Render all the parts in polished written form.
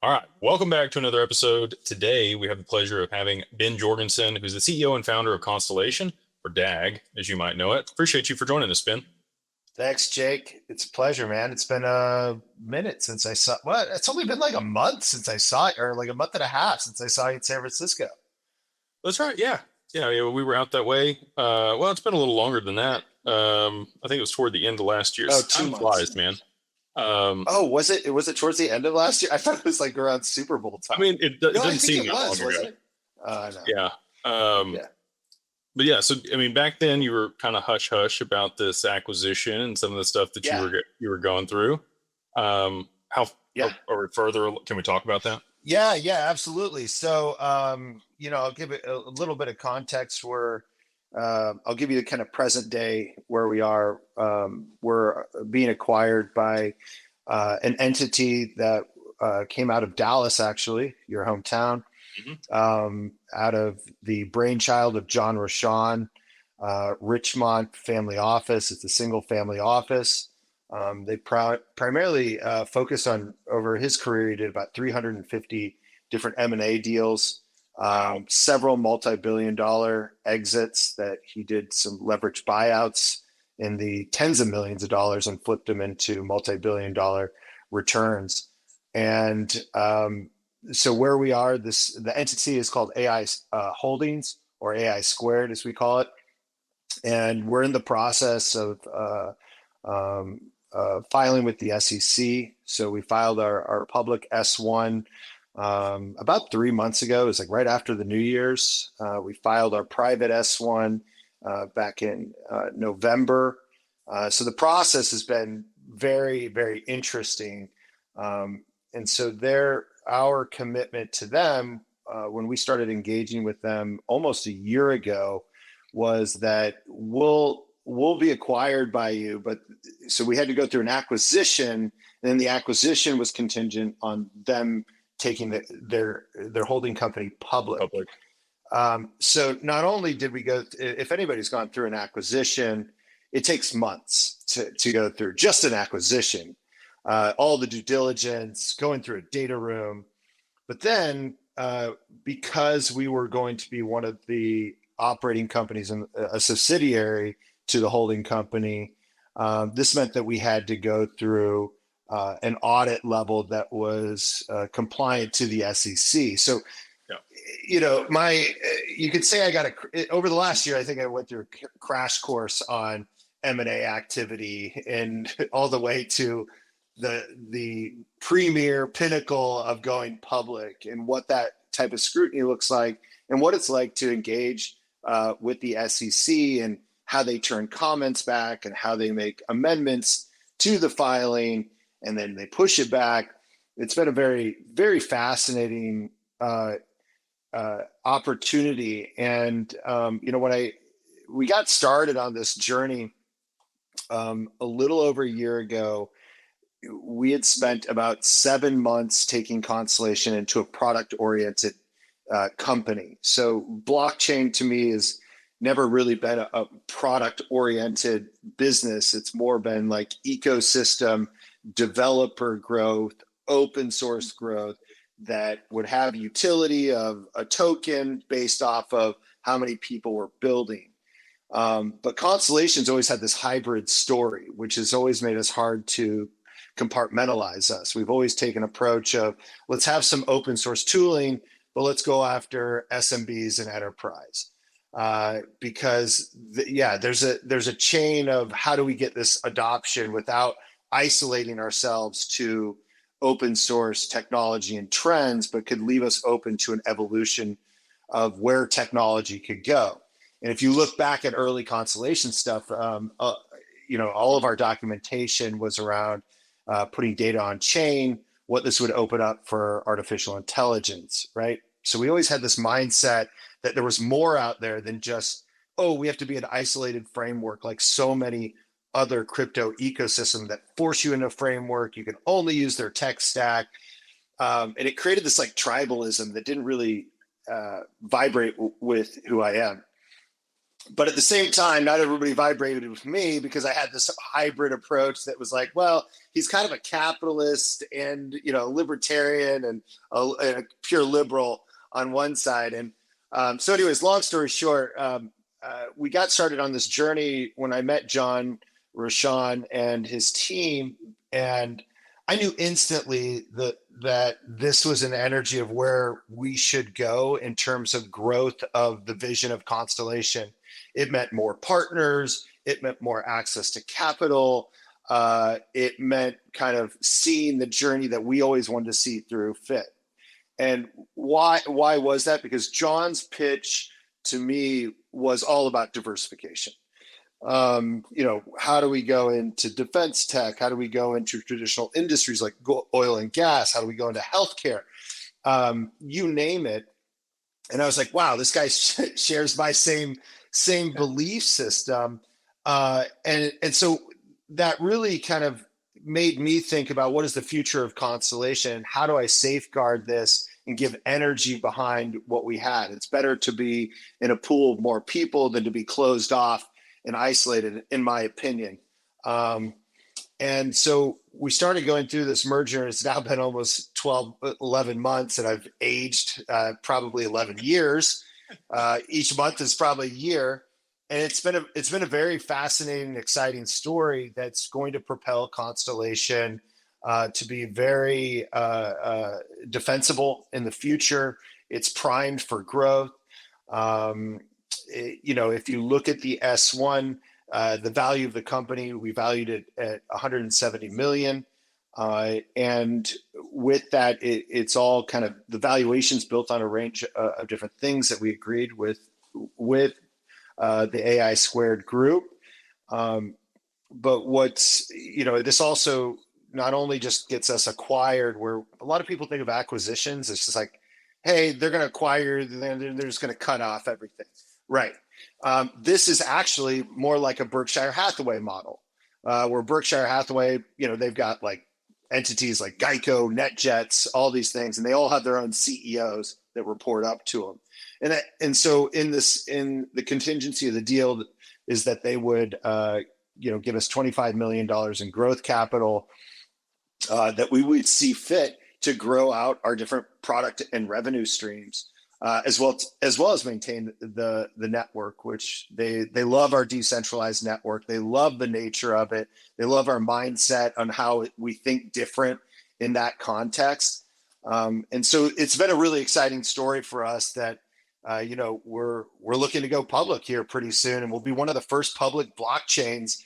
All right, welcome back to another episode. Today, we have the pleasure of having Ben Jorgensen, who's the CEO and founder of Constellation, or DAG, as you might know it. Appreciate you for joining us, Ben. Thanks, Jake. It's a pleasure, man. It's been a minute since I saw, what? It's only been like a month since I saw it, or like a month and a half since I saw you in San Francisco. That's right, yeah. Yeah, we were out that way. Well, it's been a little longer than that. I think it was toward the end of last year. Oh, two Time months. flies, man. Um, Oh, was it? Was it towards the end of last year? I thought it was like around Super Bowl I time. mean, it No, I doesn't think seem it that long was, ago. wasn't it? No. Yeah. Um, Yeah. but yeah, so I mean, back then you were kind of hush hush about this acquisition and some of the stuff that Yeah. you were going through. How Yeah. are we further? Can we talk about that? Yeah. Yeah. Absolutely. So, I'll give it a little bit of context where I'll give you the kind of present day where we are. We're being acquired by an entity that came out of Dallas, actually, your hometown, Mhm. out of the brainchild of John Rashawn, Richmond family office. It's a single family office. They primarily focused on, over his career, he did about 350 different M&A deals, Wow. several multi-billion dollar exits that he did, some leverage buyouts in the tens of millions of dollars and flipped them into multi-billion dollar returns. And so where we are, the entity is called AI Holdings, or AI Squared, as we call it, and we're in the process of filing with the SEC. So we filed our public S1 about 3 months ago. It was like right after the New Year's. We filed our private S1 back in November. So the process has been very, very interesting. And so our commitment to them, when we started engaging with them almost a year ago, was that we'll be acquired by you. But so we had to go through an acquisition, and then the acquisition was contingent on them taking their holding company public. Public. So not only did we go, if anybody's gone through an acquisition, it takes months to go through just an acquisition, all the due diligence, going through a data room. But then, because we were going to be one of the operating companies and a subsidiary to the holding company, this meant that we had to go through an audit level that was compliant to the SEC. So, Yeah. you could say I got over the last year, I think I went through a crash course on M&A activity, and all the way to the premier pinnacle of going public, and what that type of scrutiny looks like, and what it's like to engage with the SEC, and how they turn comments back, and how they make amendments to the filing, and then they push it back. It's been a very, very fascinating opportunity. And when we got started on this journey a little over a year ago, we had spent about 7 months taking Constellation into a product oriented company. So blockchain to me has never really been a product oriented business. It's more been like ecosystem, developer growth, open source growth that would have utility of a token based off of how many people were building. But Constellation's always had this hybrid story, which has always made us hard to compartmentalize us. We've always taken an approach of, let's have some open source tooling, but let's go after SMBs and enterprise. Because there's a chain of how do we get this adoption without isolating ourselves to open source technology and trends, but could leave us open to an evolution of where technology could go. And if you look back at early Constellation stuff, all of our documentation was around putting data on chain, what this would open up for artificial intelligence, right? So we always had this mindset that there was more out there than just, oh, we have to be an isolated framework like so many other crypto ecosystem that force you into a framework. You can only use their tech stack. And it created this like tribalism that didn't really vibrate with who I am. But at the same time, not everybody vibrated with me because I had this hybrid approach that was like, well, he's kind of a capitalist and, libertarian and a pure liberal on one side. And so anyways, long story short, we got started on this journey when I met John Rochon and his team. And I knew instantly that this was an energy of where we should go in terms of growth of the vision of Constellation. It meant more partners. It meant more access to capital. It meant kind of seeing the journey that we always wanted to see through fit. And why was that? Because John's pitch to me was all about diversification. How do we go into defense tech? How do we go into traditional industries like oil and gas? How do we go into healthcare? You name it. And I was like, wow, this guy shares my same belief system. And so that really kind of made me think about what is the future of Constellation? How do I safeguard this and give energy behind what we had? It's better to be in a pool of more people than to be closed off and isolated, in my opinion. And so we started going through this merger, and it's now been almost 12, 11 months, and I've aged probably 11 years. Each month is probably a year. And it's been a very fascinating, exciting story that's going to propel Constellation to be very defensible in the future. It's primed for growth. If you look at the S1, the value of the company, we valued it at 170 million. And with that, it's all kind of the valuations built on a range of different things that we agreed with the AI squared group. But this also not only just gets us acquired, where a lot of people think of acquisitions, it's just like, hey, they're going to acquire, then they're just going to cut off everything. Right. This is actually more like a Berkshire Hathaway model, where Berkshire Hathaway, they've got like entities like Geico, NetJets, all these things, and they all have their own CEOs that report up to them. And so in the contingency of the deal is that they would, give us $25 million in growth capital that we would see fit to grow out our different product and revenue streams, as well as maintain the network, which they love our decentralized network. They love the nature of it. They love our mindset on how we think different in that context. And so it's been a really exciting story for us that, we're looking to go public here pretty soon, and we'll be one of the first public blockchains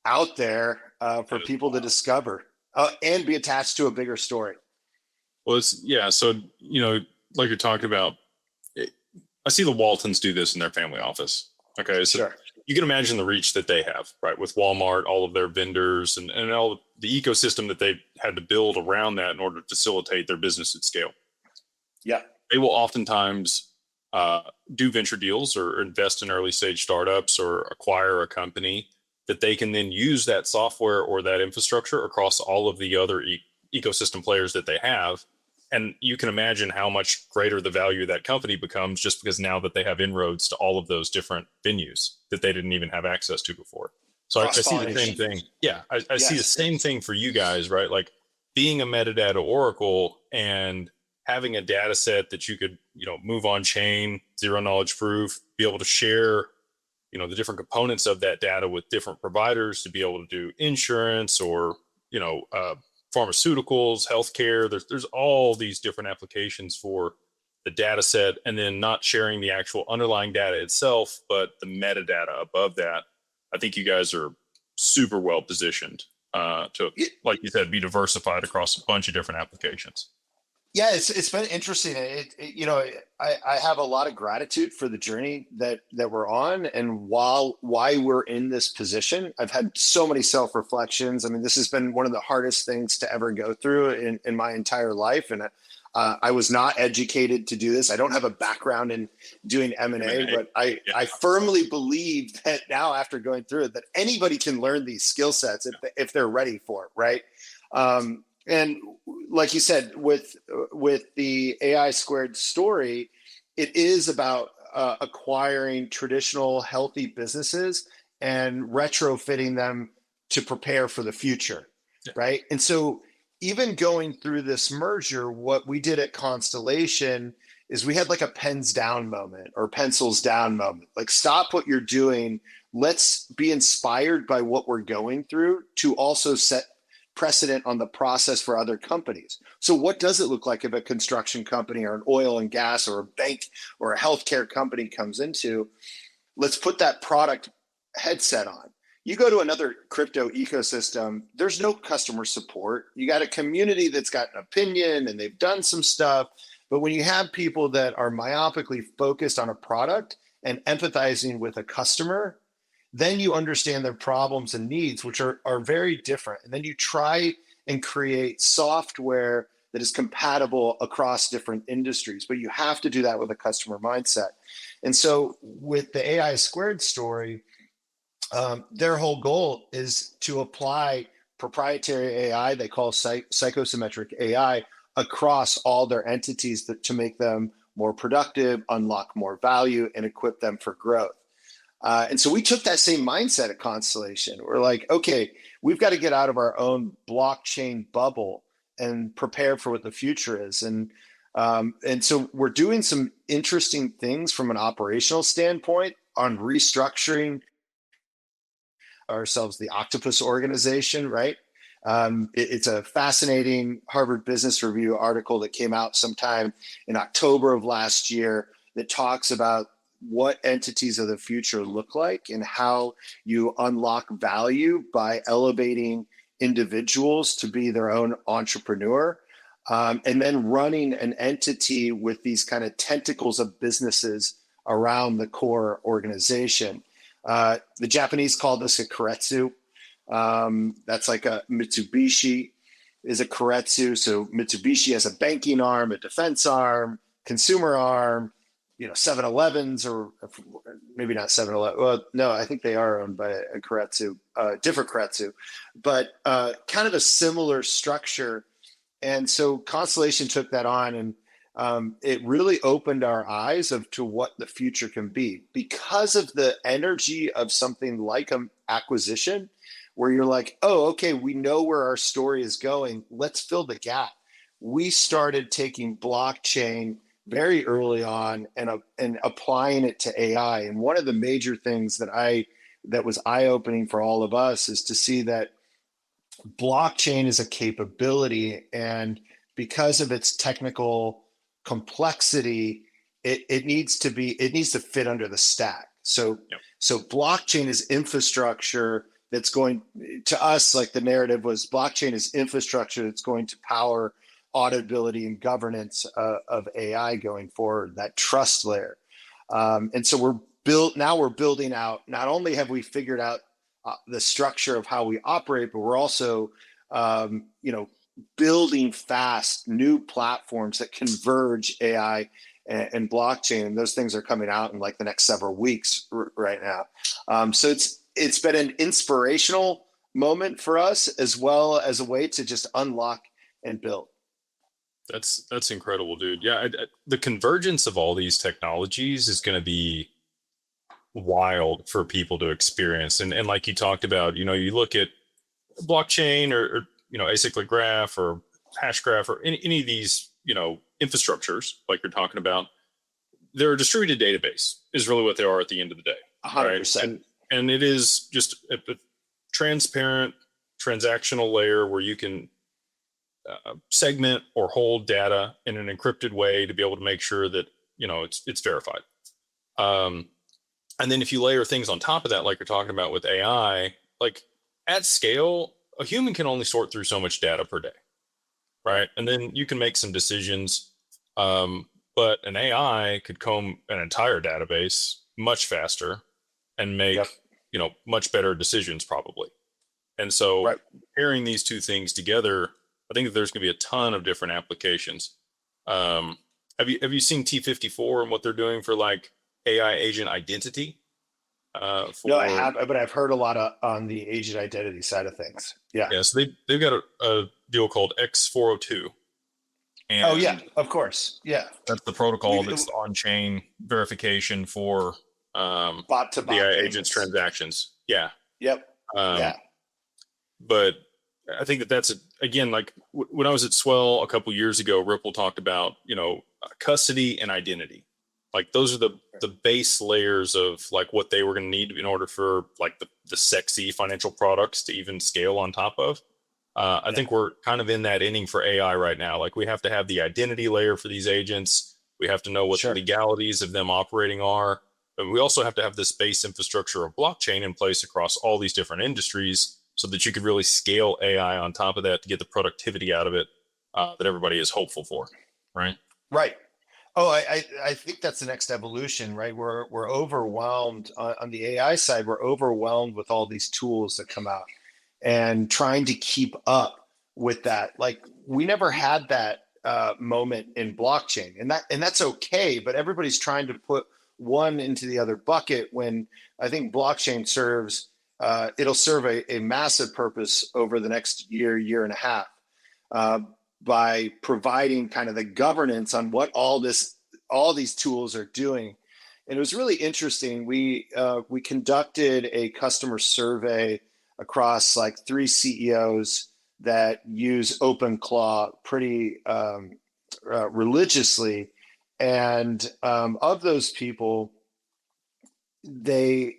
out there for people to discover and be attached to a bigger story. Well, so, like you're talking about, I see the Waltons do this in their family office. Okay. So sure. You can imagine the reach that they have, right? With Walmart, all of their vendors and all the ecosystem that they've had to build around that in order to facilitate their business at scale. Yeah. They will oftentimes do venture deals or invest in early stage startups or acquire a company that they can then use that software or that infrastructure across all of the other ecosystem players that they have. And you can imagine how much greater the value of that company becomes just because now that they have inroads to all of those different venues that they didn't even have access to before. So I see the same thing. Yeah, I see the same thing for you guys, right? Like being a metadata oracle and having a data set that you could, move on chain, zero knowledge proof, be able to share, the different components of that data with different providers to be able to do insurance or, pharmaceuticals, healthcare. There's all these different applications for the data set, and then not sharing the actual underlying data itself, but the metadata above that. I think you guys are super well positioned to, like you said, be diversified across a bunch of different applications. Yeah, it's been interesting. I have a lot of gratitude for the journey that we're on, and why we're in this position. I've had so many self-reflections. I mean, this has been one of the hardest things to ever go through in my entire life, and I was not educated to do this. I don't have a background in doing M&A, but I firmly believe that now, after going through it, that anybody can learn these skill sets if they're ready for it, right? And like you said, with the AI squared story, it is about acquiring traditional healthy businesses and retrofitting them to prepare for the future, Yeah. right? And so even going through this merger, what we did at Constellation is we had like a pens down moment or pencils down moment. Like, stop what you're doing. Let's be inspired by what we're going through to also set precedent on the process for other companies. So what does it look like if a construction company or an oil and gas or a bank or a healthcare company comes into? Let's put that product headset on. You go to another crypto ecosystem, there's no customer support. You got a community that's got an opinion and they've done some stuff. But when you have people that are myopically focused on a product and empathizing with a customer, then you understand their problems and needs, which are very different. And then you try and create software that is compatible across different industries. But you have to do that with a customer mindset. And so with the AI squared story, their whole goal is to apply proprietary AI, they call psychosymmetric AI, across all their entities to make them more productive, unlock more value, and equip them for growth. And so we took that same mindset at Constellation. We're like, okay, we've got to get out of our own blockchain bubble and prepare for what the future is. And so we're doing some interesting things from an operational standpoint on restructuring ourselves, the Octopus organization, right? It's a fascinating Harvard Business Review article that came out sometime in October of last year that talks about what entities of the future look like and how you unlock value by elevating individuals to be their own entrepreneur, and then running an entity with these kind of tentacles of businesses around the core organization. The Japanese call this a keiretsu. That's like a Mitsubishi is a keiretsu. So Mitsubishi has a banking arm, a defense arm, consumer arm, 7-Elevens, or maybe not 7-Eleven. Well, no, I think they are owned by a keiretsu, different keiretsu, but kind of a similar structure. And so Constellation took that on, and it really opened our eyes to what the future can be because of the energy of something like an acquisition, where you're like, oh, okay, we know where our story is going. Let's fill the gap. We started taking blockchain very early on and applying it to AI. And one of the major things that was eye-opening for all of us is to see that blockchain is a capability, and because of its technical complexity, it needs to fit under the stack. So Yep. so blockchain is infrastructure that's going to us, like the narrative was, blockchain is infrastructure that's going to power auditability and governance of AI going forward, that trust layer. And so we're building out, not only have we figured out the structure of how we operate, but we're also building fast new platforms that converge AI and blockchain. And those things are coming out in like the next several weeks right now. So it's been an inspirational moment for us, as well as a way to just unlock and build. That's incredible, dude. Yeah, the convergence of all these technologies is going to be wild for people to experience. And like you talked about, you look at blockchain or acyclic graph or hash graph or any of these, infrastructures like you're talking about, they're a distributed database is really what they are at the end of the day. 100%. Right? And it is just a transparent transactional layer where you can segment or hold data in an encrypted way to be able to make sure that it's verified. And then if you layer things on top of that, like you're talking about with AI, like at scale, a human can only sort through so much data per day, right? And then you can make some decisions, but an AI could comb an entire database much faster and make Yep. much better decisions probably. And so Right. pairing these two things together, I think that there's going to be a ton of different applications. Have you seen T54 and what they're doing for like AI agent identity? No, I have, but I've heard a lot on the agent identity side of things. Yeah. So they've got a deal called X402, Oh yeah, And of course. Yeah. that's the protocol We that's the on-chain verification for bot to the bot agent's payments. transactions. Yeah. Yep. Um, Yeah. but I think that that's again, like when I was at Swell a couple years ago, Ripple talked about, custody and identity. Like those are the base layers of like what they were going to need in order for like the sexy financial products to even scale on top of. I Yeah. think we're kind of in that inning for AI right now. Like we have to have the identity layer for these agents. We have to know what the Sure. legalities of them operating are. But we also have to have this base infrastructure of blockchain in place across all these different industries so that you could really scale AI on top of that to get the productivity out of it that everybody is hopeful for, right? Right. Oh, I think that's the next evolution, right? We're overwhelmed on the AI side. We're overwhelmed with all these tools that come out and trying to keep up with that. Like we never had that moment in blockchain, and that's okay. But everybody's trying to put one into the other bucket when I think blockchain serves it'll serve a massive purpose over the next year and a half. Uh, by providing kind of the governance on what all these tools are doing. And it was really interesting. We conducted a customer survey across like 3 CEOs that use OpenClaw pretty religiously, and of those people, they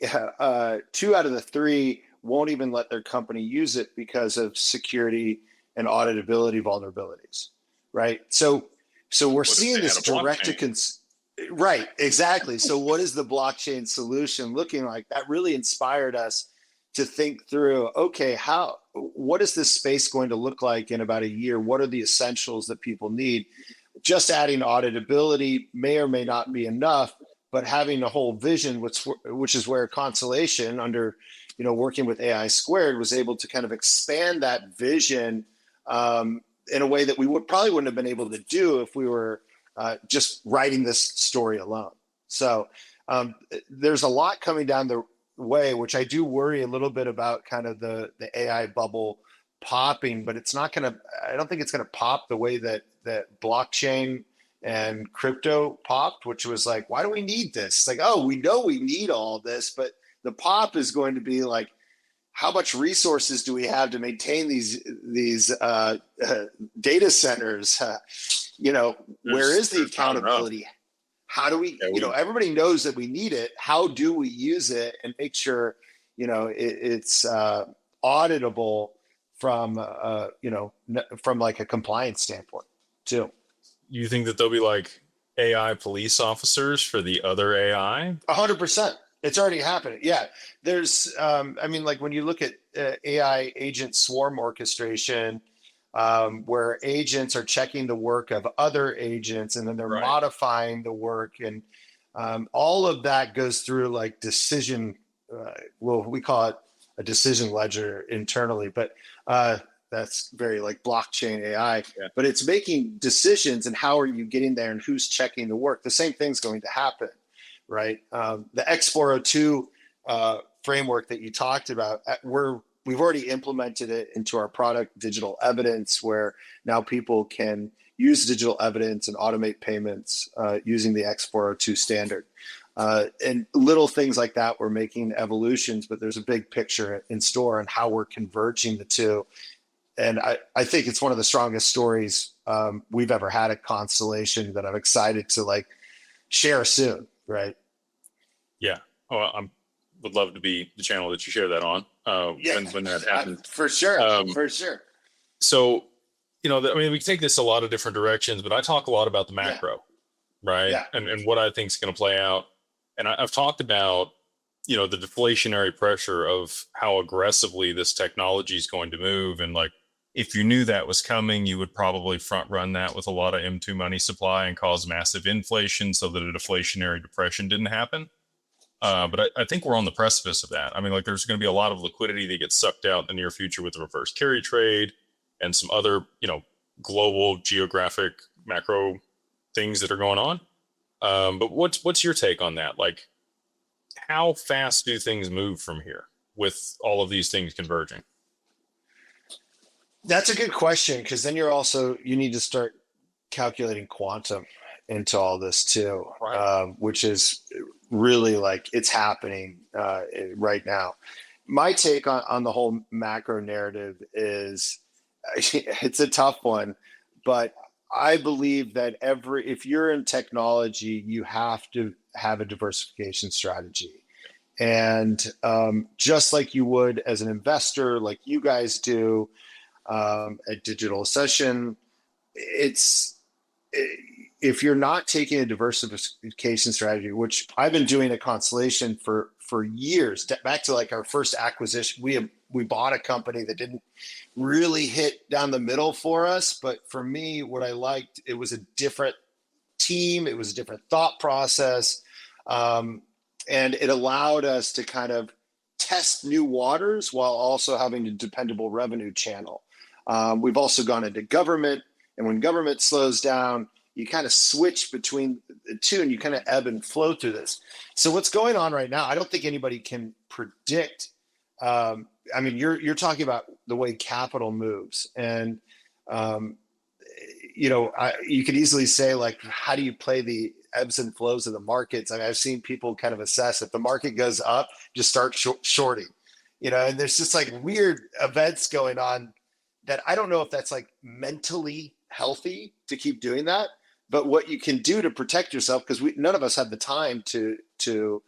2 out of the 3 won't even let their company use it because of security and auditability vulnerabilities, right? So we're What if seeing they had this a direct to blockchain? right, exactly. So what is the blockchain solution looking like? That really inspired us to think through, okay, what is this space going to look like in about a year? What are the essentials that people need? Just adding auditability may or may not be enough, but having a whole vision, which is where Constellation, under working with AI Squared, was able to kind of expand that vision in a way that we probably wouldn't have been able to do if we were just writing this story alone. So there's a lot coming down the way, which I do worry a little bit about, kind of the AI bubble popping, but it's not going to. I don't think it's going to pop the way that blockchain and crypto popped, which was like, why do we need this? Like, oh, we know we need all this, but the pop is going to be like, how much resources do we have to maintain these data centers? Where is the There's not enough. accountability? How do we? Yeah, Everybody knows that we need it. How do we use it and make sure it's auditable from from like a compliance standpoint too? you think that there'll be like AI police officers for the other AI? 100%. It's already happening. Yeah. There's, I mean, like when you look at AI agent swarm orchestration, where agents are checking the work of other agents and then they're Right. modifying the work. And all of that goes through like decision, well, we call it a decision ledger internally, but that's very like blockchain AI, Yeah. but it's making decisions and how are you getting there and who's checking the work. The same thing's going to happen, right? The X402 framework that you talked about, we've already implemented it into our product, digital evidence, where now people can use digital evidence and automate payments using the X402 standard. And little things like that, we're making evolutions, but there's a big picture in store on how we're converging the two. And I think it's one of the strongest stories we've ever had at Constellation that I'm excited to like share soon, right? Yeah. Oh, I would love to be the channel that you share that on Yeah, when that happens. for sure, Um, for sure. so, I mean, we can take this a lot of different directions, but I talk a lot about the Yeah, macro, right? yeah, And what I think is going to play out. And I've talked about, the deflationary pressure of how aggressively this technology is going to move. And like, if you knew that was coming, you would probably front run that with a lot of M2 money supply and cause massive inflation so that a deflationary depression didn't happen. But I think we're on the precipice of that. I mean, like there's going to be a lot of liquidity that gets sucked out in the near future with the reverse carry trade and some other, global geographic macro things that are going on. But what's your take on that? Like, how fast do things move from here with all of these things converging? that's a good question, because then you need to start calculating quantum into all this too, Right. which is really like it's happening right now. My take on the whole macro narrative is it's a tough one, but I believe that if you're in technology, you have to have a diversification strategy. And just like you would as an investor, like you guys do at Digital Session, it's if you're not taking a diversification strategy, which I've been doing at Constellation for years, back to like our first acquisition, we bought a company that didn't really hit down the middle for us, but for me, what I liked, it was a different team, it was a different thought process, and it allowed us to kind of test new waters while also having a dependable revenue channel. We've also gone into government, and when government slows down, you kind of switch between the two and you kind of ebb and flow through this. So what's going on right now, I don't think anybody can predict. I mean, you're talking about the way capital moves, and you could easily say like, how do you play the ebbs and flows of the markets? I mean, I've seen people kind of assess if the market goes up, just start shorting, and there's just like weird events going on that I don't know if that's like mentally healthy to keep doing that. But what you can do to protect yourself, because none of us have the time to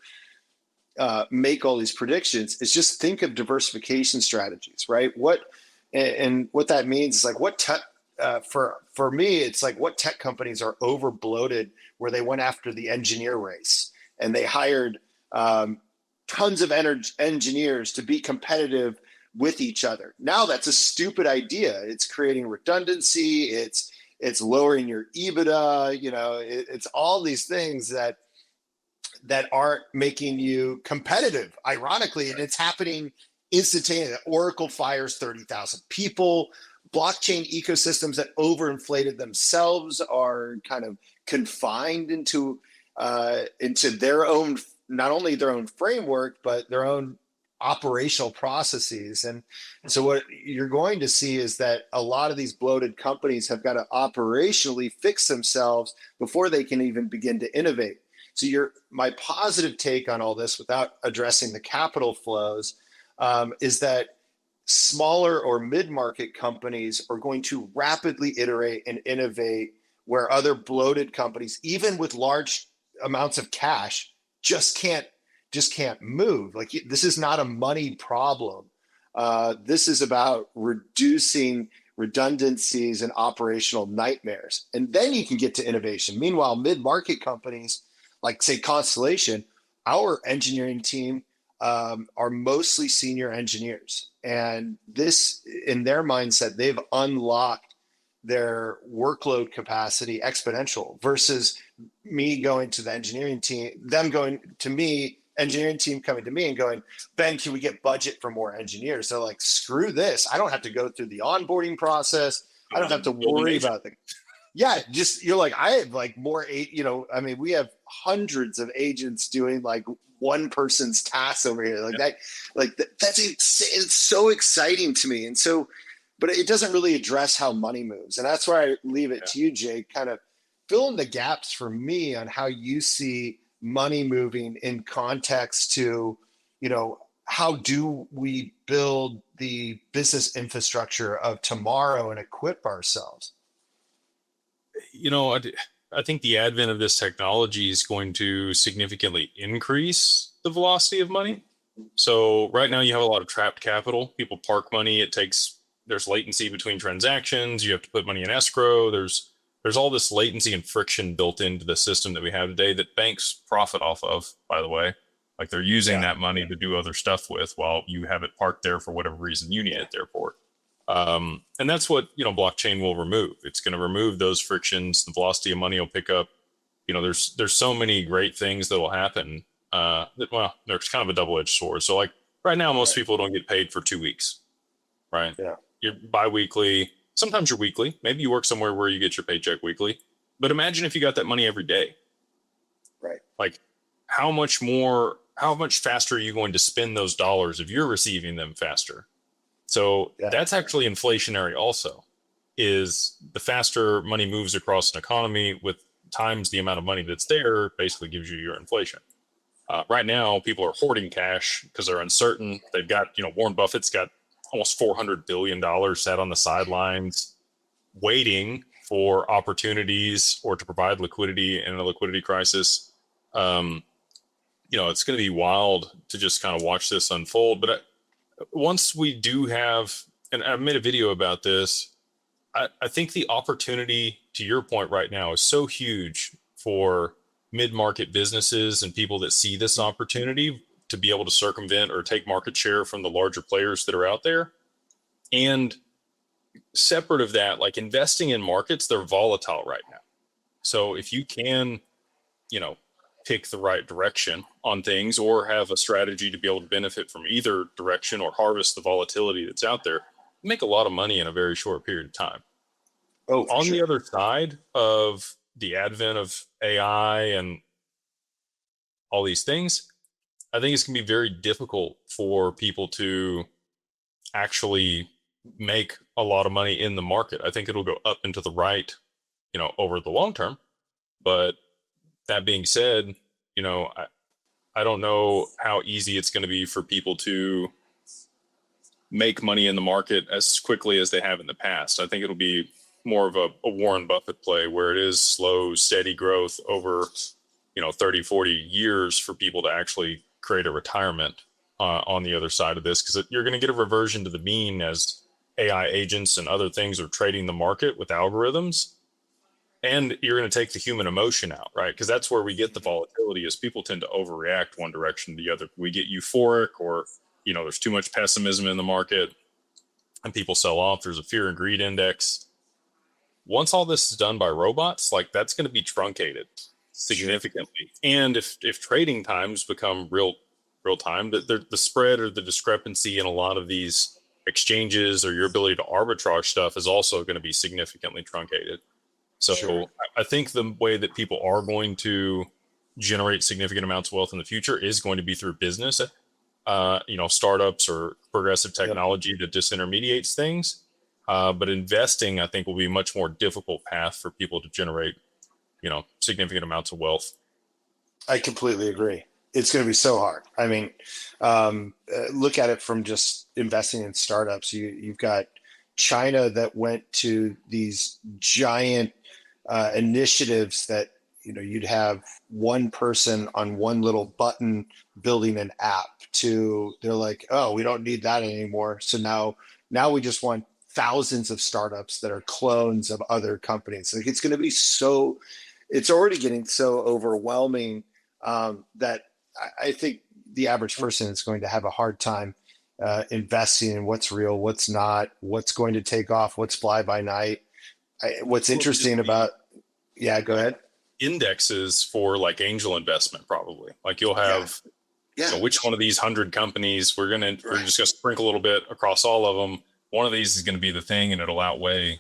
make all these predictions, is just think of diversification strategies, right? What that means is like for me, it's like what tech companies are over bloated, where they went after the engineer race and they hired tons of engineers to be competitive with each other. Now that's a stupid idea. It's creating redundancy. It's lowering your EBITDA. It's all these things that aren't making you competitive, ironically, and it's happening instantaneously. Oracle fires 30,000 people. Blockchain ecosystems that overinflated themselves are kind of confined into their own, not only their own framework, but their own operational processes. And so what you're going to see is that a lot of these bloated companies have got to operationally fix themselves before they can even begin to innovate. So my positive take on all this, without addressing the capital flows, is that smaller or mid-market companies are going to rapidly iterate and innovate, where other bloated companies, even with large amounts of cash, just can't move. Like, this is not a money problem. This is about reducing redundancies and operational nightmares. And then you can get to innovation. Meanwhile, mid-market companies, like say Constellation, our engineering team are mostly senior engineers. And this, in their mindset, they've unlocked their workload capacity exponential, versus me going to the engineering team, them going to me, engineering team coming to me and going, Ben, can we get budget for more engineers? They're like, screw this. I don't have to go through the onboarding process. I don't have to worry about the you're like, I have like more I mean, we have hundreds of agents doing like one person's tasks over here, like that. Like it's so exciting to me. And so, but it doesn't really address how money moves. And that's why I leave it to you, Jay, kind of fill in the gaps for me on how you see money moving in context to, how do we build the business infrastructure of tomorrow and equip ourselves? I think the advent of this technology is going to significantly increase the velocity of money. So right now you have a lot of trapped capital. People park money. There's latency between transactions. You have to put money in escrow. There's all this latency and friction built into the system that we have today that banks profit off of, by the way. Like, they're using that money to do other stuff with, while you have it parked there for whatever reason you need it there for. And that's what, blockchain will remove. It's going to remove those frictions. The velocity of money will pick up. There's so many great things that will happen. There's kind of a double-edged sword. So like right now, most people don't get paid for 2 weeks, right? Yeah. You're bi-weekly. Sometimes you're weekly. Maybe you work somewhere where you get your paycheck weekly. But imagine if you got that money every day. Right. Like, how much faster are you going to spend those dollars if you're receiving them faster? So that's actually inflationary also. is the faster money moves across an economy with times the amount of money that's there basically gives you your inflation. Right now, people are hoarding cash because they're uncertain. They've got, Warren Buffett's got almost $400 billion sat on the sidelines waiting for opportunities or to provide liquidity in a liquidity crisis. It's going to be wild to just kind of watch this unfold. But once we do have, and I made a video about this, I think the opportunity, to your point right now, is so huge for mid-market businesses and people that see this opportunity to be able to circumvent or take market share from the larger players that are out there. And separate of that, like investing in markets, they're volatile right now. So if you can, pick the right direction on things or have a strategy to be able to benefit from either direction or harvest the volatility that's out there, you make a lot of money in a very short period of time. Oh, On sure. the other side of the advent of AI and all these things, I think it's going to be very difficult for people to actually make a lot of money in the market. I think it'll go up and to the right, over the long term. But that being said, I don't know how easy it's going to be for people to make money in the market as quickly as they have in the past. I think it'll be more of a Warren Buffett play where it is slow, steady growth over, 30, 40 years for people to actually create a retirement on the other side of this, because you're going to get a reversion to the mean as AI agents and other things are trading the market with algorithms. And you're going to take the human emotion out, right? Because that's where we get the volatility is people tend to overreact one direction to the other. We get euphoric or, there's too much pessimism in the market and people sell off. There's a fear and greed index. Once all this is done by robots, like that's going to be truncated significantly. And if trading times become real time, the spread or the discrepancy in a lot of these exchanges or your ability to arbitrage stuff is also going to be significantly truncated. So sure. I think the way that people are going to generate significant amounts of wealth in the future is going to be through business, startups or progressive technology that disintermediates things. But investing, I think, will be a much more difficult path for people to generate, significant amounts of wealth. I completely agree. It's going to be so hard. I mean, look at it from just investing in startups. You've got China that went to these giant initiatives that you'd have one person on one little button building an app to they're like, oh, we don't need that anymore. So now we just want thousands of startups that are clones of other companies. Like it's going to be it's already getting so overwhelming that I think the average person is going to have a hard time investing in what's real, what's not, what's going to take off, what's fly by night. What's interesting about, go ahead. Indexes for like angel investment, probably. Like you'll have, which one of these 100 companies we're just going to sprinkle a little bit across all of them. One of these is going to be the thing, and it'll outweigh,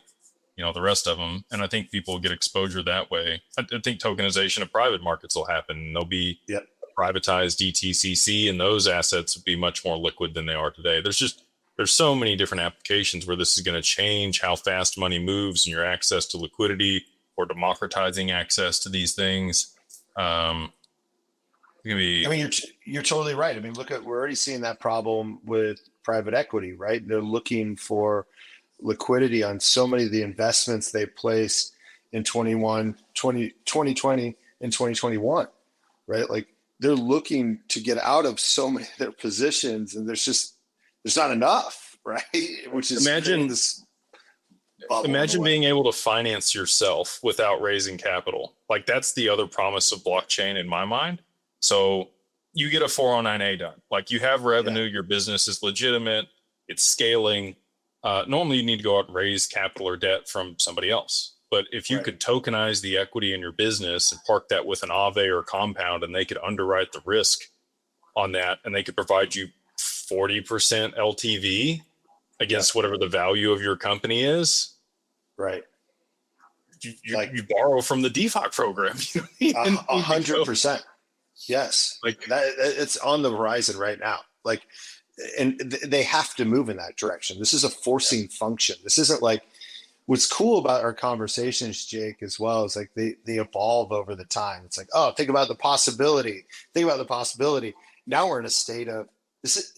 the rest of them. And I think people will get exposure that way. I think tokenization of private markets will happen. There'll be privatized DTCC, and those assets will be much more liquid than they are today. There's so many different applications where this is going to change how fast money moves and your access to liquidity or democratizing access to these things. You're totally right. I mean, we're already seeing that problem with private equity, right? They're looking for liquidity on so many of the investments they placed in 2020 and 2021, right? Like they're looking to get out of so many of their positions, and there's not enough, right? Which is imagine being able to finance yourself without raising capital. Like that's the other promise of blockchain in my mind. So you get a 409A done. Like you have revenue, your business is legitimate, it's scaling. Normally you need to go out and raise capital or debt from somebody else. But if you could tokenize the equity in your business and park that with an Aave or compound, and they could underwrite the risk on that, and they could provide you 40% LTV against whatever the value of your company is. Right. You borrow from the DeFi program. 100%. Yes. Like that, it's on the horizon right now. Like, and they have to move in that direction. This is a forcing function. This isn't like what's cool about our conversations, Jake, as well, is like they evolve over the time. It's like, oh, think about the possibility. Think about the possibility. Now we're in a state of this is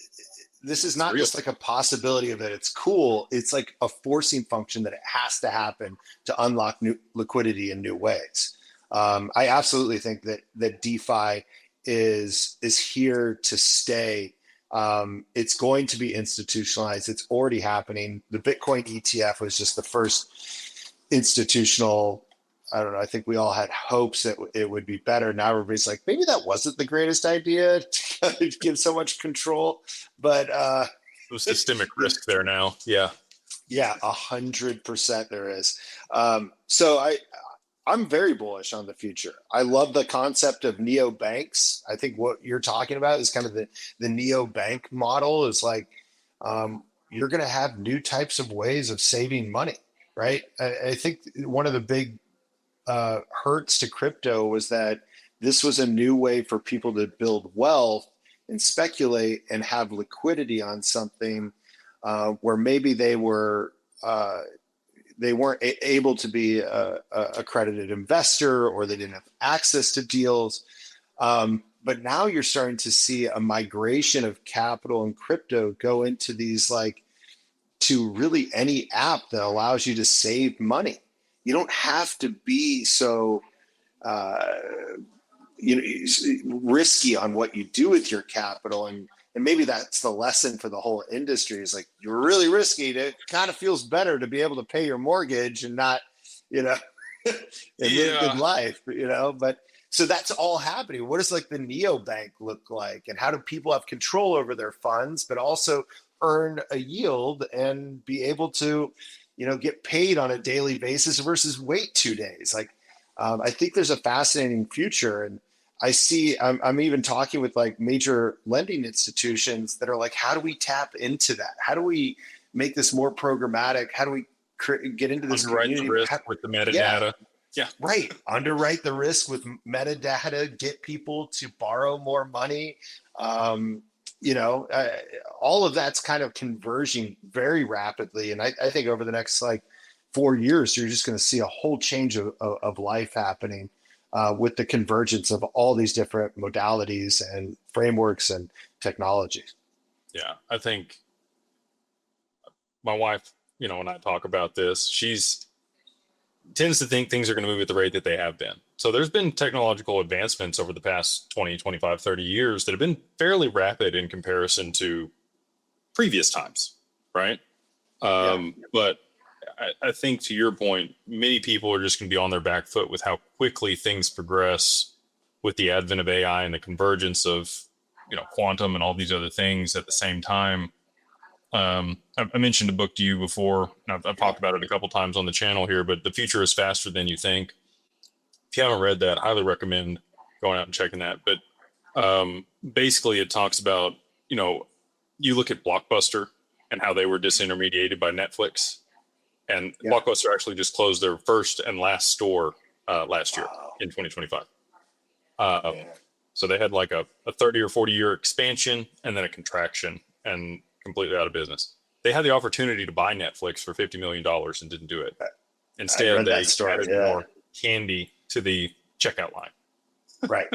this is It's not real. just like a possibility of that it's cool. It's like a forcing function that it has to happen to unlock new liquidity in new ways. I absolutely think that DeFi is here to stay. It's going to be institutionalized. It's already happening. The Bitcoin ETF was just the first institutional. I don't know. I think we all had hopes that it would be better. Now everybody's like, maybe that wasn't the greatest idea to give so much control. But There's systemic risk there now. Yeah. yeah, 100% there is. So I'm very bullish on the future. I love the concept of neo banks. I think what you're talking about is kind of the neo bank model is like you're going to have new types of ways of saving money, right? I think one of the big hurts to crypto was that this was a new way for people to build wealth and speculate and have liquidity on something where maybe they weren't able to be a accredited investor or they didn't have access to deals. But now you're starting to see a migration of capital and crypto go into these like to really any app that allows you to save money. You don't have to be so uh, risky on what you do with your capital, and maybe that's the lesson for the whole industry is like you're really risky. It kind of feels better to be able to pay your mortgage and not, you know, and live a good Yeah. life, But so that's all happening. What does like the neobank look like, and how do people have control over their funds, but also earn a yield and be able to, get paid on a daily basis versus wait 2 days? Like, I think there's a fascinating future, and I'm even talking with like major lending institutions that are like, how do we tap into that? How do we make this more programmatic? How do we get into this Underwrite the community? risk with the Yeah, metadata. Yeah. right. Underwrite the risk with metadata, get people to borrow more money. Um, you know, uh, all of that's kind of converging very rapidly. And I think over the next like 4 years, you're just going to see a whole change of life happening with the convergence of all these different modalities and frameworks and technologies. Yeah. I think my wife, when I talk about this, she's tends to think things are going to move at the rate that they have been. So there's been technological advancements over the past 20, 25, 30 years that have been fairly rapid in comparison to previous times, right? Yeah. But I think to your point, many people are just going to be on their back foot with how quickly things progress with the advent of AI and the convergence of, quantum and all these other things at the same time. I mentioned a book to you before, and I've talked about it a couple times on the channel here, but The Future is Faster Than You Think. If you haven't read that, I highly recommend going out and checking that. But basically, it talks about, you look at Blockbuster and how they were disintermediated by Netflix. And Yeah. Blockbuster actually just closed their first and last store last year Wow. in 2025. Uh, Yeah. so they had like a 30 or 40-year expansion and then a contraction and completely out of business. They had the opportunity to buy Netflix for $50 million and didn't do it. I Instead, read they that story. added Yeah. more candy to the checkout line. Right.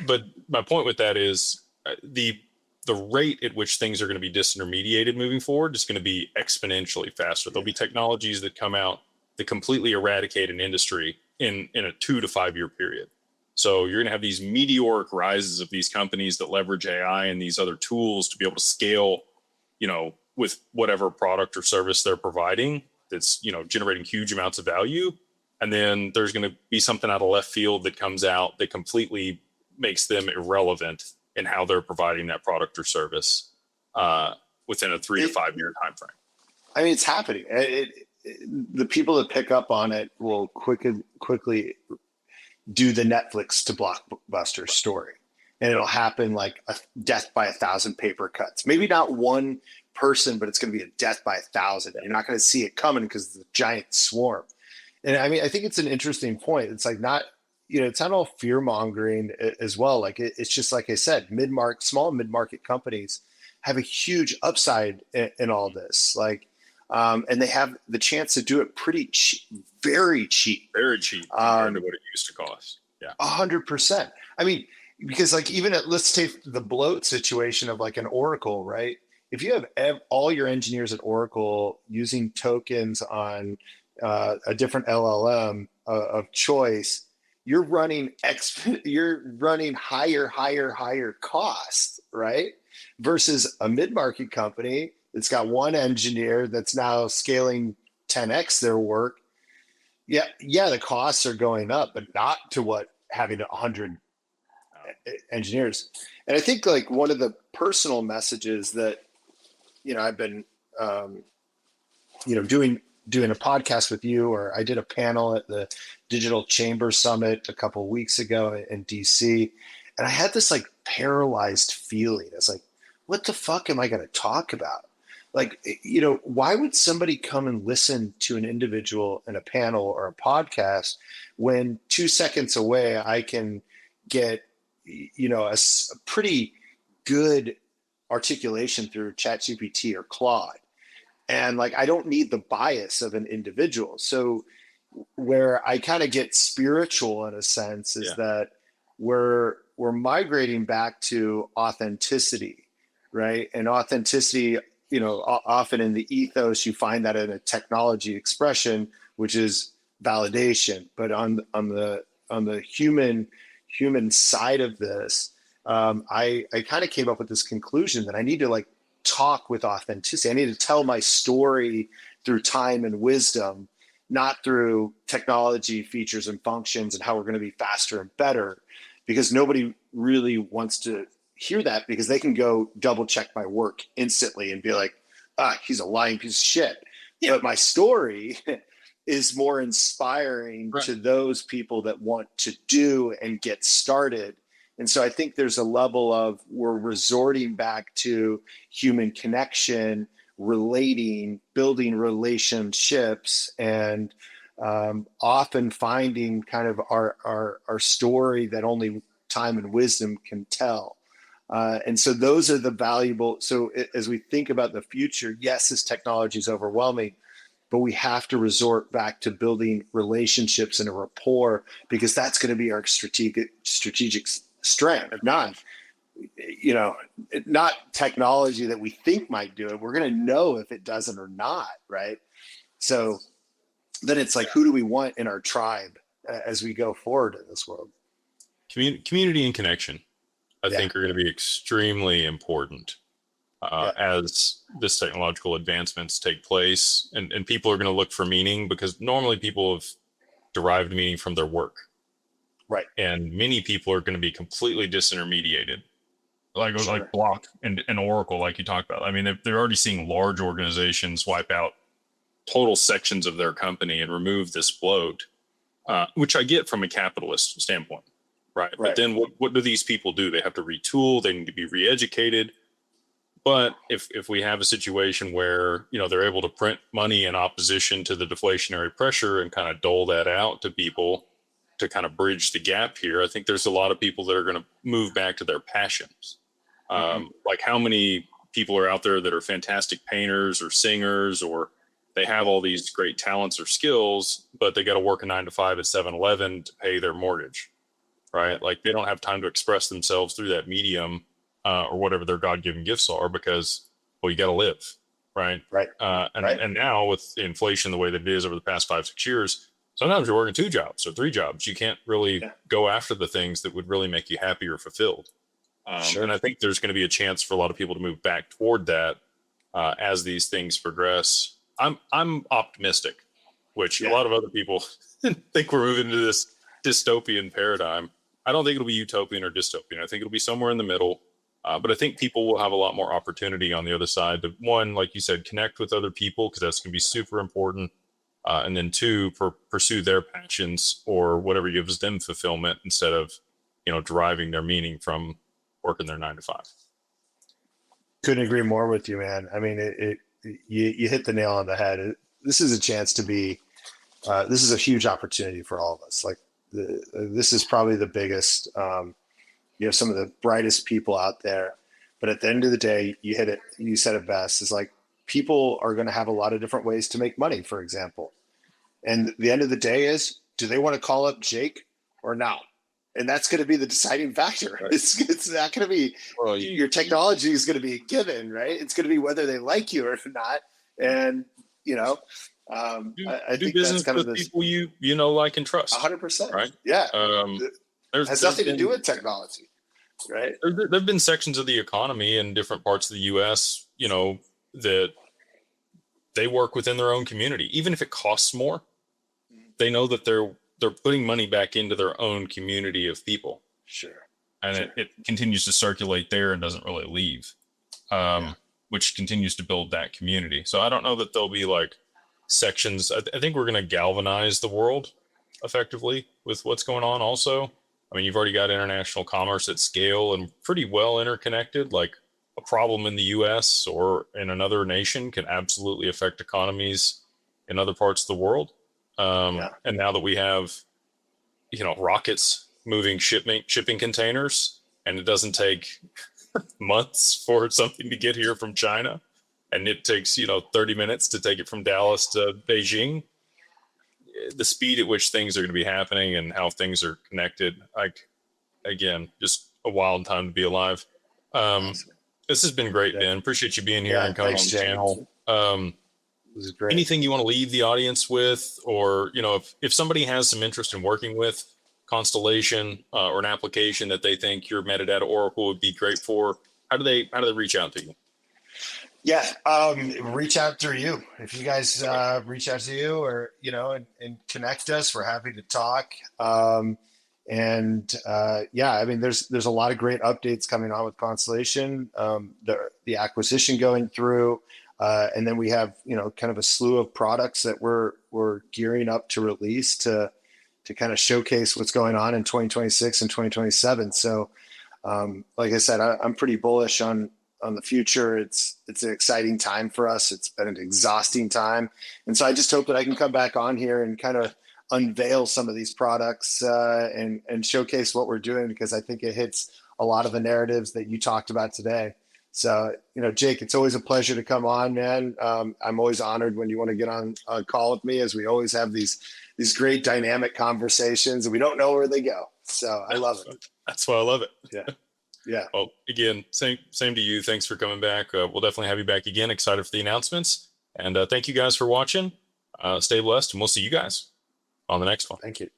But my point with that is the rate at which things are going to be disintermediated moving forward is going to be exponentially faster. There'll be technologies that come out that completely eradicate an industry in a 2 to 5 year period. So you're going to have these meteoric rises of these companies that leverage AI and these other tools to be able to scale, with whatever product or service they're providing that's, generating huge amounts of value. And then there's going to be something out of left field that comes out that completely makes them irrelevant in how they're providing that product or service within a 3 to 5 year time frame. I mean, it's happening. The people that pick up on it will quickly do the Netflix to Blockbuster story, and it'll happen like a death by 1,000 paper cuts. Maybe not one person, but it's going to be a death by 1,000. You're not going to see it coming because it's a giant swarm. And I mean, I think it's an interesting point. It's like not, it's not all fear mongering as well. Like it's just like I said, small mid market companies have a huge upside in all this. Like And they have the chance to do it pretty cheap, very cheap. Very cheap compared to what it used to cost. Yeah. 100%. I mean, because like even let's take the bloat situation of like an Oracle, right? If you have all your engineers at Oracle using tokens on a different LLM of choice, you're running higher costs, right? Versus a mid-market company that's got one engineer that's now scaling 10x their work. Yeah, the costs are going up, but not to what having 100 engineers. And I think like one of the personal messages that I've been doing a podcast with you, or I did a panel at the Digital Chamber Summit a couple of weeks ago in DC, and I had this like paralyzed feeling. It's like, what the fuck am I going to talk about? Like, why would somebody come and listen to an individual in a panel or a podcast when 2 seconds away I can get, a pretty good articulation through ChatGPT or Claude? And like, I don't need the bias of an individual. So where I kind of get spiritual in a sense is that we're migrating back to authenticity, right? And authenticity, often in the ethos, you find that in a technology expression, which is validation. But on the human side of this, I kind of came up with this conclusion that I need to like talk with authenticity. I need to tell my story through time and wisdom, not through technology features and functions and how we're going to be faster and better, because nobody really wants to hear that, because they can go double check my work instantly and be like, he's a lying piece of shit. Yeah. But my story is more inspiring to those people that want to do and get started. And so I think there's a level of we're resorting back to human connection, relating, building relationships, and often finding kind of our story that only time and wisdom can tell. And so those are the valuable. So as we think about the future, yes, this technology is overwhelming, but we have to resort back to building relationships and a rapport, because that's going to be our strategic strength. Not technology that we think might do it. We're going to know if it doesn't or not, right? So then it's like, who do we want in our tribe as we go forward in this world? Community and connection, I think, are going to be extremely important as this technological advancements take place, and people are going to look for meaning, because normally people have derived meaning from their work. Right. And many people are going to be completely disintermediated, like Block and Oracle, like you talked about. I mean, they're already seeing large organizations wipe out total sections of their company and remove this bloat, which I get from a capitalist standpoint, right? But then what do these people do? They have to retool. They need to be re-educated. But if we have a situation where, they're able to print money in opposition to the deflationary pressure and kind of dole that out to people to kind of bridge the gap here, I think there's a lot of people that are going to move back to their passions. Like, how many people are out there that are fantastic painters or singers, or they have all these great talents or skills, but they got to work a 9 to 5 at 7-Eleven to pay their mortgage, right? Like, they don't have time to express themselves through that medium or whatever their God-given gifts are, because, well, you got to live, right? And now with inflation the way that it is over the past 5-6 years, sometimes you're working 2 jobs or 3 jobs. You can't really go after the things that would really make you happy or fulfilled. And I think there's going to be a chance for a lot of people to move back toward that as these things progress. I'm optimistic, which a lot of other people think we're moving into this dystopian paradigm. I don't think it'll be utopian or dystopian. I think it'll be somewhere in the middle. But I think people will have a lot more opportunity on the other side to, one, like you said, connect with other people, because that's going to be super important. And then 2, pursue their passions or whatever gives them fulfillment, instead of, deriving their meaning from working their 9 to 5. Couldn't agree more with you, man. I mean, you hit the nail on the head. This is a chance to be. This is a huge opportunity for all of us. Like, this is probably the biggest. Some of the brightest people out there, but at the end of the day, you hit it. You said it best. Is like, people are going to have a lot of different ways to make money, for example. And the end of the day is, do they want to call up Jake or not? And that's going to be the deciding factor. Right. It's not going to be your technology is going to be a given, right? It's going to be whether they like you or not. And I think business that's kind with of this people you know, like, and trust. 100%. Right. Yeah. There's has nothing to do with technology, right? There've been sections of the economy in different parts of the U.S., you know, that they work within their own community, even if it costs more. They know that they're putting money back into their own community of people. Sure. And sure. it continues to circulate there and doesn't really leave, which continues to build that community. So I don't know that there'll be like sections. I think we're going to galvanize the world effectively with what's going on also. I mean, you've already got international commerce at scale and pretty well interconnected. Like, a problem in the US or in another nation can absolutely affect economies in other parts of the world. And now that we have, you know, rockets moving shipping containers, and it doesn't take months for something to get here from China, and it takes, you know, 30 minutes to take it from Dallas to Beijing, the speed at which things are going to be happening and how things are connected, like, again, just a wild time to be alive. This has been great, Ben. Appreciate you being here and coming on the channel. This is great. Anything you want to leave the audience with, or, you know, if somebody has some interest in working with Constellation or an application that they think your metadata Oracle would be great for, how do they reach out to you? Yeah, reach out through you. If you guys reach out to you, or, you know, and connect us, we're happy to talk. Yeah, I mean, there's a lot of great updates coming on with Constellation, the acquisition going through, and then we have, you know, kind of a slew of products that we're gearing up to release to kind of showcase what's going on in 2026 and 2027. So, like I said, I'm pretty bullish on the future. It's an exciting time for us. It's been an exhausting time, and so I just hope that I can come back on here and kind of unveil some of these products and showcase what we're doing, because I think it hits a lot of the narratives that you talked about today. So, you know, Jake, it's always a pleasure to come on, man. I'm always honored when you want to get on a call with me, as we always have these great dynamic conversations and we don't know where they go. So I love it. That's why I love it. Yeah. Yeah. Well, again, same to you. Thanks for coming back. We'll definitely have you back again. Excited for the announcements. And thank you guys for watching. Stay blessed, and we'll see you guys on the next one. Thank you.